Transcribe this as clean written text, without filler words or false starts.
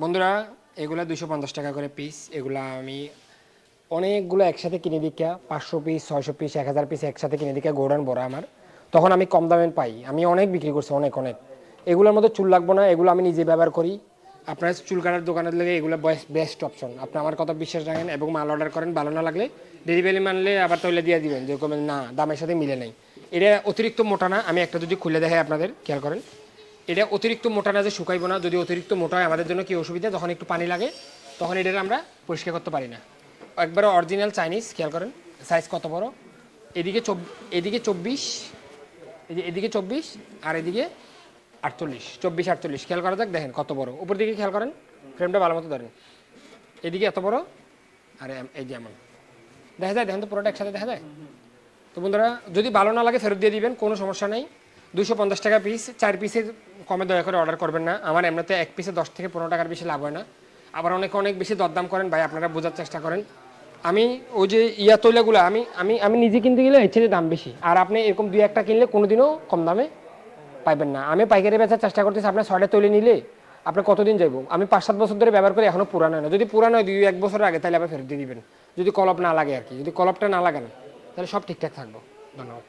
বন্ধুরা এগুলা 250 টাকা করে পিস। এগুলা আমি অনেকগুলো একসাথে কিনে দিকা 500 পিস 600 পিস 1000 পিস একসাথে কিনে দিকা গোডাউন বড় আমার, তখন আমি কম দামে পাই। আমি অনেক বিক্রি করছি, অনেক অনেক। এগুলোর মধ্যে চুল লাগবো না, এগুলো আমি নিজে ব্যবহার করি। আপনার চুল কাটার দোকানের লেগে এগুলো বেস্ট অপশন। আপনি আমার কথা বিশ্বাস রাখেন এবং মাল অর্ডার করেন, ভালো না লাগলে ডেলিভারি মানলে আবার তৈলে দিয়ে দিবেন, যে কমেন না দামের সাথে মিলে নেই। এটা অতিরিক্ত মোটা না, আমি একটা যদি খুলে দেখাই আপনাদের খেয়াল করেন। এটা অতিরিক্ত মোটা না যে শুকাইবো না, যদি অতিরিক্ত মোটা হয় আমাদের জন্য কি অসুবিধা, যখন একটু পানি লাগে তখন এটা আমরা পরিষ্কার করতে পারি না। একবারে অরিজিনাল চাইনিজ, খেয়াল করেন সাইজ কত বড়। এদিকে এদিকে 24, এদিকে 24 আর এদিকে 48, 24 48 খেয়াল করা যাক, দেখেন কত বড়। উপর দিকে খেয়াল করেন, ফ্রেমটা ভালো মতো ধরেন। এদিকে এত বড় আর এই যে এমন দেখা যায়, দেখেন তো পুরোটা একসাথে দেখা যায়। তো বন্ধুরা যদি ভালো না লাগে ফেরত দিয়ে দিবেন, কোনো সমস্যা নেই। 250 টাকা পিস, 4 পিসের কমে দয়া করে অর্ডার করবেন না। আমার এমনিতে এক পিসে 10 থেকে 15 টাকার বেশি লাভ হয় না। আবার অনেক অনেক বেশি দরদাম করেন ভাই, আপনারা বোঝার চেষ্টা করেন। আমি ওই যে তৈলাগুলো আমি আমি আমি নিজে কিনতে গেলে এর চেয়ে দাম বেশি, আর আপনি এরকম 2-1টা কিনলে কোনোদিনও কম দামে পাইবেন না। আমি পাইকারি বেচার চেষ্টা করতেছি, আপনার 6টা তৈরি নিলে আপনি কতদিন যাইব। আমি 5-7 বছর ধরে ব্যবহার করি, এখনও পুরানো হয় না। যদি পুরানো হয় 2-1 বছর আগে, তাহলে আবার ফেরত দিয়ে দিবেন। যদি কলপ না লাগে আর কি, যদি কলপটা না লাগান তাহলে সব ঠিকঠাক থাকবো। ধন্যবাদ।